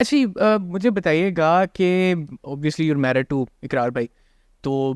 अच्छी मुझे बताइएगा कि ऑब्वियसली यूर मैरिड टू इकरार भाई, तो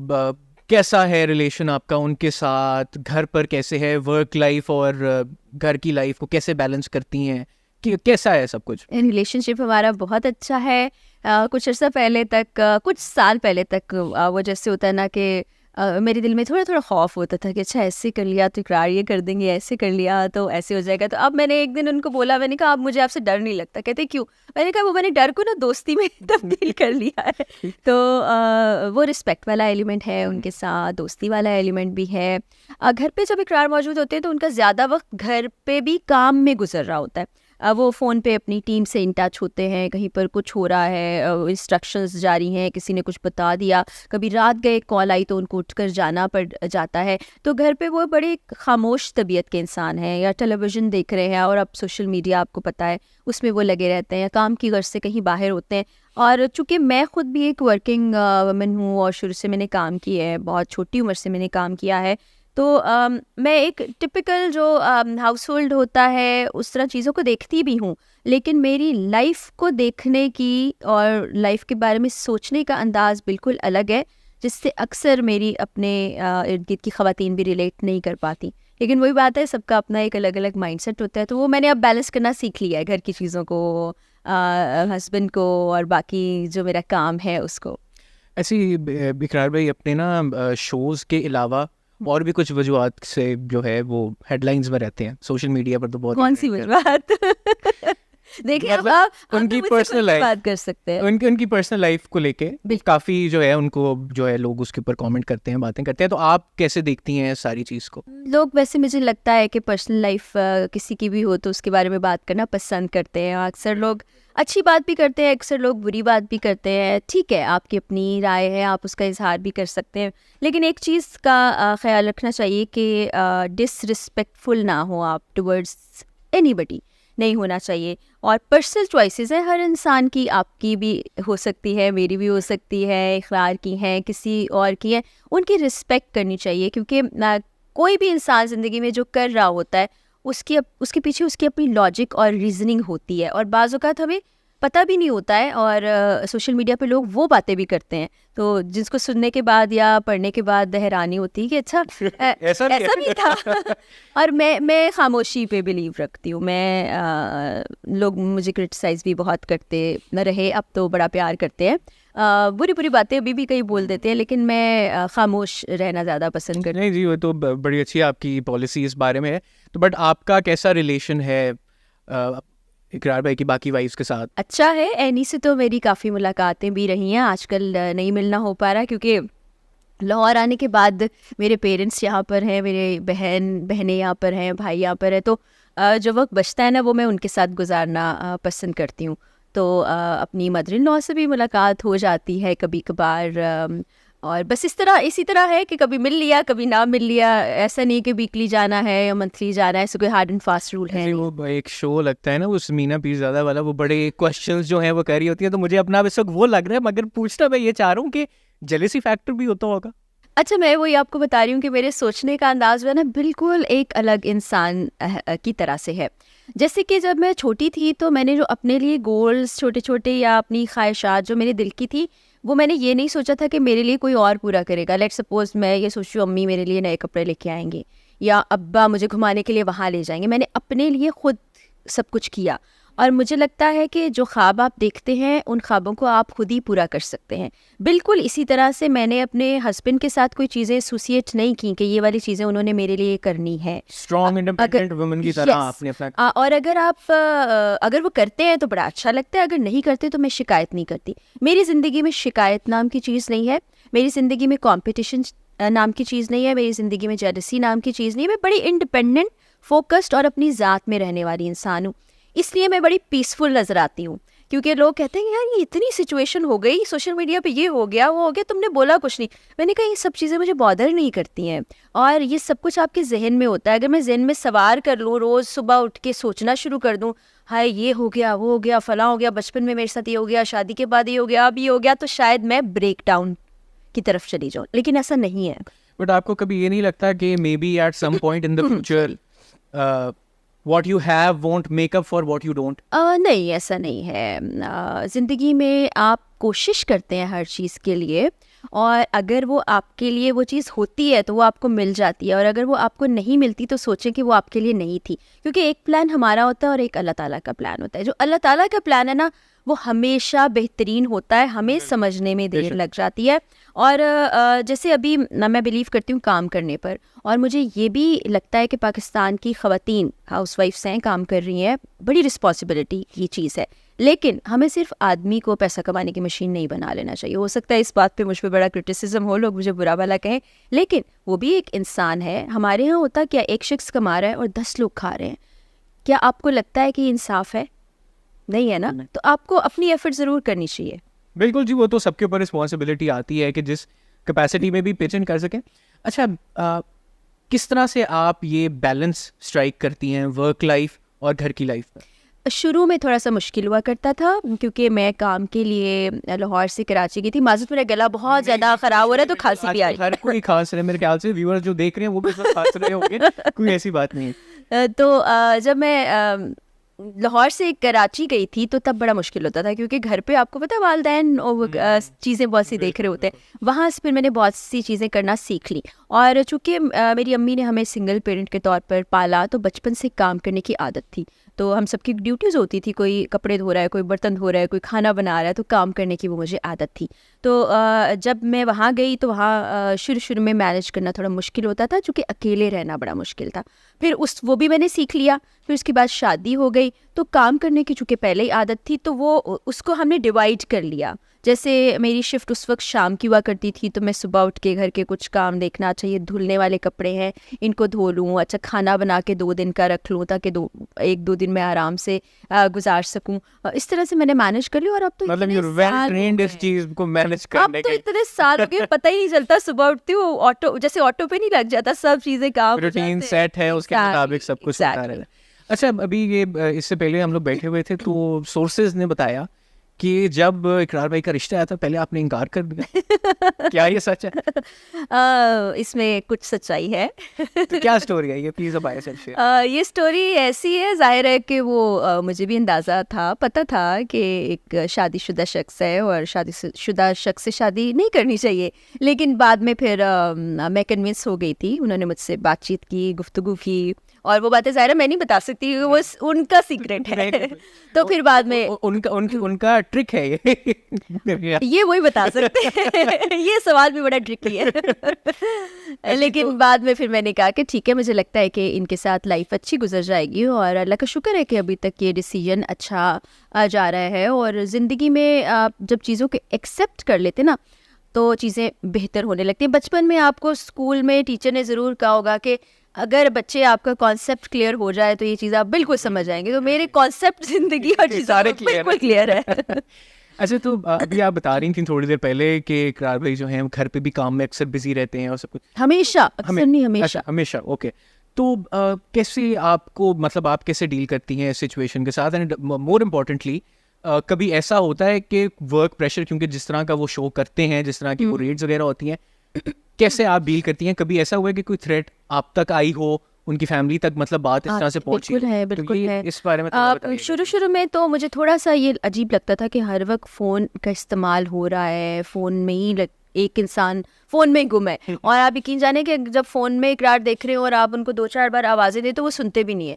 कैसा है रिलेशन आपका उनके साथ, घर पर कैसे है, वर्क लाइफ और घर की लाइफ को कैसे बैलेंस करती हैं, कि कैसा है सब कुछ? रिलेशनशिप हमारा बहुत अच्छा है। कुछ अर्सा पहले तक, कुछ साल पहले तक, वो जैसे होता है ना कि मेरे दिल में थोड़ा थोड़ा खौफ होता था कि अच्छा ऐसे कर लिया तो इकरार ये कर देंगे, ऐसे कर लिया तो ऐसे हो जाएगा। तो अब मैंने एक दिन उनको बोला, मैंने कहा अब मुझे आपसे डर नहीं लगता। कहते क्यों? मैंने कहा वो मैंने डर को ना दोस्ती में तब्दील कर लिया है। तो वो रिस्पेक्ट वाला एलिमेंट है उनके साथ, दोस्ती वाला एलिमेंट भी है। घर पे जब इकरार मौजूद होते हैं तो उनका ज़्यादा वक्त घर पे भी काम में गुजर रहा होता है। वो फ़ोन पे अपनी टीम से इन टच होते हैं, कहीं पर कुछ हो रहा है, इंस्ट्रक्शंस जारी हैं, किसी ने कुछ बता दिया, कभी रात गए कॉल आई तो उनको उठकर जाना पड़ जाता है। तो घर पे वो बड़े खामोश तबीयत के इंसान हैं, या टेलीविज़न देख रहे हैं और अब सोशल मीडिया आपको पता है उसमें वो लगे रहते हैं, या काम की गर्ज से कहीं बाहर होते हैं। और चूँकि मैं ख़ुद भी एक वर्किंग वुमन हूँ और शुरू से मैंने काम किया है, बहुत छोटी उम्र से मैंने काम किया है, तो मैं एक टिपिकल जो हाउस होल्ड होता है उस तरह चीज़ों को देखती भी हूँ। लेकिन मेरी लाइफ को देखने की और लाइफ के बारे में सोचने का अंदाज़ बिल्कुल अलग है, जिससे अक्सर मेरी अपने इर्द गिर्द की ख़वातीन भी रिलेट नहीं कर पाती। लेकिन वही बात है, सबका अपना एक अलग अलग माइंडसेट होता है, तो वो मैंने अब बैलेंस करना सीख लिया है, घर की चीज़ों को, हस्बैंड को, और बाकी जो मेरा काम है उसको। ऐसी इकरार भाई अपने ना शोज़ के अलावा और भी कुछ वजूहत से जो है वो हेडलाइंस में रहते हैं सोशल मीडिया पर, तो बहुत कौन सी बात? देखिए अब मतलब आप उनकी मुझसे पर्सनल कुछ लाइफ, बात कर सकते हैं। उनकी पर्सनल लाइफ को लेके बिल्कुल। काफ़ी जो है उनको जो है लोग उसके ऊपर कमेंट करते हैं, बातें करते हैं, तो आप कैसे देखती हैं सारी चीज़ को? लोग वैसे मुझे लगता है कि पर्सनल लाइफ किसी की भी हो तो उसके बारे में बात करना पसंद करते हैं। अक्सर लोग अच्छी बात भी करते हैं, अक्सर लोग बुरी बात भी करते हैं। ठीक है, आपकी अपनी राय है, आप उसका इजहार भी कर सकते हैं। लेकिन एक चीज़ का ख्याल रखना चाहिए कि डिसरिस्पेक्टफुल ना हो आप टुवर्ड्स एनीबडी, नहीं होना चाहिए। और पर्सनल चॉइसेस हैं हर इंसान की, आपकी भी हो सकती है, मेरी भी हो सकती है, इखरार की हैं, किसी और की है, उनकी रिस्पेक्ट करनी चाहिए। क्योंकि कोई भी इंसान ज़िंदगी में जो कर रहा होता है उसके पीछे उसकी अपनी लॉजिक और रीजनिंग होती है, और बाज़ औक़ात हमें पता भी नहीं होता है। और सोशल मीडिया पे लोग वो बातें भी करते हैं तो जिसको सुनने के बाद या पढ़ने के बाद हैरानी होती है कि अच्छा ऐसा ऐसा भी था। और मैं खामोशी पे बिलीव रखती हूँ। लोग मुझे क्रिटिसाइज़ भी बहुत करते न रहे, अब तो बड़ा प्यार करते हैं। बुरी बुरी बातें अभी भी कई बोल देते हैं, लेकिन मैं खामोश रहना ज़्यादा पसंद करती हूँ। नहीं जी, वो तो बड़ी अच्छी आपकी पॉलिसी इस बारे में है। तो बट आपका कैसा रिलेशन है इकरार भाई की बाकी वाइफ्स के साथ? अच्छा है, एनी से तो मेरी काफ़ी मुलाकातें भी रही हैं। आजकल नहीं मिलना हो पा रहा, क्योंकि लाहौर आने के बाद मेरे पेरेंट्स यहाँ पर हैं, मेरे बहनें यहाँ पर हैं, भाई यहाँ पर है, तो जो वक्त बचता है ना वो मैं उनके साथ गुजारना पसंद करती हूँ। तो अपनी मदर इन लॉ से भी मुलाकात हो जाती है कभी कभार। और बस इसी तरह है कि कभी मिल लिया, कभी ना मिल लिया। ऐसा नहीं कि वीकली जाना है या मंथली जाना है, ऐसे कोई हार्ड एंड फास्ट रूल है ऐसे नहीं। वो एक शो लगता है ना वो समीना पीरज़ादा वाला, वो बड़े क्वेश्चंस जो हैं वो कर रही होती है, तो मुझे अपना इस वक्त वो लग रहा है, मगर पूछना मैं ये चाह रहा हूँ कि जेलेसी फैक्टर भी होता होगा। अच्छा, मैं वही आपको बता रही हूँ कि मेरे सोचने का अंदाज जो है ना बिल्कुल एक अलग इंसान की तरह से है। जैसे कि जब मैं छोटी थी तो मैंने जो अपने लिए गोल्स छोटे छोटे या अपनी ख्वाहिशात जो मेरे दिल की थी, वो मैंने ये नहीं सोचा था कि मेरे लिए कोई और पूरा करेगा। लेट्स सपोज मैं ये सोचूं अम्मी मेरे लिए नए कपड़े लेके आएंगे या अब्बा मुझे घुमाने के लिए वहाँ ले जाएंगे। मैंने अपने लिए खुद सब कुछ किया, और मुझे लगता है कि जो ख्वाब आप देखते हैं उन ख्वाबों को आप खुद ही पूरा कर सकते हैं। बिल्कुल इसी तरह से मैंने अपने हस्बैंड के साथ कोई चीज़ें एसोसिएट नहीं की कि ये वाली चीज़ें उन्होंने मेरे लिए करनी है। स्ट्रॉन्ग इंडिपेंडेंट वुमन की तरह यस, आपने अपना और अगर वो करते हैं तो बड़ा अच्छा लगता है, अगर नहीं करते तो मैं शिकायत नहीं करती। मेरी ज़िंदगी में शिकायत नाम की चीज़ नहीं है, मेरी ज़िंदगी में कॉम्पिटिशन नाम की चीज़ नहीं है, मेरी ज़िंदगी में जेलसी नाम की चीज़ नहीं है। मैं बड़ी इंडिपेंडेंट, फोकस्ड और अपनी ज़ात में रहने वाली इंसान हूँ, इसलिए मैं बड़ी पीसफुल नज़र आती हूँ। क्योंकि लोग कहते हैं यार ये इतनी सिचुएशन हो गई, सोशल मीडिया पे ये हो गया वो हो गया, तुमने बोला कुछ नहीं। मैंने कहा ये सब चीज़ें मुझे बॉदर नहीं करती हैं, और ये सब कुछ आपके जहन में होता है। अगर मैं जहन में सवार कर लूँ, रोज़ सुबह उठ के सोचना शुरू कर दूँ, हाय ये हो गया वो हो गया फलां हो गया, बचपन में मेरे साथ ये हो गया, शादी के बाद ये हो गया, अब ये हो गया, तो शायद मैं ब्रेक डाउन की तरफ चली जाऊँ। लेकिन ऐसा नहीं है। बट आपको कभी ये नहीं लगता कि maybe at some point in the future what you have won't make up for what you don't? नहीं, ऐसा नहीं है। ज़िंदगी में आप कोशिश करते हैं हर चीज़ के लिए, और अगर वो आपके लिए वो चीज़ होती है तो वो आपको मिल जाती है, और अगर वो आपको नहीं मिलती तो सोचें कि वो आपके लिए नहीं थी। क्योंकि एक प्लान हमारा होता है और एक अल्लाह ताला का प्लान होता है। जो अल्लाह ताला का प्लान है ना, वो हमेशा बेहतरीन होता है, हमें समझने में देर लग जाती है। और जैसे अभी मैं बिलीव करती हूँ काम करने पर, और मुझे ये भी लगता है कि पाकिस्तान की ख़वातीन हाउसवाइफ्स हैं, काम कर रही हैं, बड़ी रिस्पॉन्सिबिलिटी की चीज़ है। लेकिन हमें सिर्फ आदमी को पैसा कमाने की मशीन नहीं बना लेना चाहिए। हो सकता है इस बात पे मुझ पे बड़ा क्रिटिसिज्म हो, लोग मुझे बुरा भला कहें, लेकिन वो भी एक इंसान है। हमारे यहाँ होता क्या, एक शख्स कमा रहा है और 10 लोग खा रहे हैं। क्या आपको लगता है कि इंसाफ है? नहीं है ना। तो आपको अपनी एफर्ट ज़रूर करनी चाहिए। बिल्कुल जी, वो तो सबके ऊपर रिस्पॉन्सिबिलिटी आती है कि जिस कैपेसिटी में भी पिच इन कर सकें। अच्छा, किस तरह से आप ये बैलेंस स्ट्राइक करती हैं वर्क लाइफ और घर की लाइफ में? शुरू में थोड़ा सा मुश्किल हुआ करता था, क्योंकि मैं काम के लिए लाहौर से कराची गई थी। माज़ूद, मेरा गला बहुत ज़्यादा ख़राब हो रहा है, तो खांसी भी आ रही है। हर कोई खांस रहे हैं, मेरे ख्याल से व्यूअर्स जो देख रहे हैं वो भी खांस रहे होंगे, कोई ऐसी बात नहीं है। तो जब मैं लाहौर से कराची गई थी तो तब बड़ा मुश्किल होता था, क्योंकि घर पे आपको पता है वालिदैन चीज़ें बहुत सी देख रहे होते हैं। वहाँ से फिर मैंने बहुत सी चीज़ें करना सीख ली, और चूँकि मेरी अम्मी ने हमें सिंगल पेरेंट के तौर पर पाला, तो बचपन से काम करने की आदत थी। तो हम सबकी ड्यूटीज़ होती थी, कोई कपड़े धो रहा है, कोई बर्तन धो रहा है, कोई खाना बना रहा है, तो काम करने की वो मुझे आदत थी। तो जब मैं वहाँ गई तो वहाँ शुरू में मैनेज करना थोड़ा मुश्किल होता था, चूँकि अकेले रहना बड़ा मुश्किल था। फिर वो भी मैंने सीख लिया। फिर उसके बाद शादी हो गई, तो काम करने की चूँकि पहले ही आदत थी, तो वो उसको हमने डिवाइड कर लिया। जैसे मेरी शिफ्ट उस वक्त शाम की हुआ करती थी, तो मैं सुबह उठ के घर के कुछ काम देखना, चाहिए धुलने वाले कपड़े हैं इनको धो लूँ, अच्छा खाना बना के 2 दिन का रख लूँ, ताकि 1-2 दिन मैं आराम से गुजार सकूँ। इस तरह से मैंने मैनेज कर लिया। और अब तो मतलब you're well trained इस चीज को मैनेज करने के। अब तो इतने साल हो गए, पता ही नहीं चलता। सुबह उठती हूँ, ऑटो जैसे ऑटो पे नहीं लग जाता, सब चीज़ें काम रूटीन सेट है, उसके मुताबिक सब कुछ होता रहता है। अच्छा, अभी ये इससे पहले हम लोग बैठे हुए थे तो सोर्सेज ने बताया कि जब इकरार भाई का रिश्ता आया था पहले आपने इनकार कर दिया। क्या ये सच है? इसमें कुछ सच्चाई है। तो क्या स्टोरी है ये, प्लीज अब शेयर। ये स्टोरी ऐसी है, जाहिर है कि वो मुझे भी अंदाज़ा था, पता था कि एक शादीशुदा शख्स है और शादीशुदा शख्स से शादी नहीं करनी चाहिए। लेकिन बाद में फिर मैं कन्विंस हो गई थी। उन्होंने मुझसे बातचीत की, गुफ्तगू की, और वो बातें ज़ाहिर है मैं नहीं बता सकती, वो उनका सीक्रेट है। तो फिर बाद में उनका ट्रिक है ये वही बता सकते हैं। ये सवाल भी बड़ा ट्रिकी है। लेकिन बाद में फिर मैंने कहा कि ठीक है, मुझे लगता है कि इनके साथ लाइफ अच्छी गुजर जाएगी, और अल्लाह का शुक्र है कि अभी तक ये डिसीजन अच्छा जा रहा है। और ज़िंदगी में आप जब चीज़ों को एक्सेप्ट कर लेते ना, तो चीज़ें बेहतर होने लगती हैं। बचपन में आपको स्कूल में टीचर ने ज़रूर कहा होगा कि अगर बच्चे आपका कॉन्सेप्ट क्लियर हो जाए तो ये चीज़ आप बिल्कुल समझ जाएंगे। तो मेरे कॉन्सेप्ट ज़िंदगी और सारे बिल्कुल क्लियर है। अच्छा, तो अभी आप बता रही थी थोड़ी देर पहले कि इकरार भाई जो हैं घर पे भी काम में अक्सर बिजी रहते हैं और सब कुछ। हमेशा, अक्सर नहीं, हमेशा। अच्छा, हमेशा, ओके। तो कैसे आपको, मतलब आप कैसे डील करती हैं इस सिचुएशन के साथ? एंड मोर इम्पोर्टेंटली, कभी ऐसा होता है कि वर्क प्रेशर, क्योंकि जिस तरह का वो शो करते हैं, जिस तरह की वो रेट्स वगैरह होती हैं, कैसे आप डील करती हैं? कभी ऐसा हुआ है कि कोई थ्रेट आप तक आई हो, उनकी फैमिली तक, मतलब बात इस तरह से पहुंची? बिल्कुल है। इस बारे में शुरू में तो मुझे थोड़ा सा ये अजीब लगता था कि हर वक्त फ़ोन का इस्तेमाल हो रहा है, फ़ोन में ही एक इंसान फ़ोन में गुम है। और आप यकीन जाने कि जब फ़ोन में इकरार देख रहे हो और आप उनको 2-4 बार आवाज़ें दें तो वो सुनते भी नहीं है।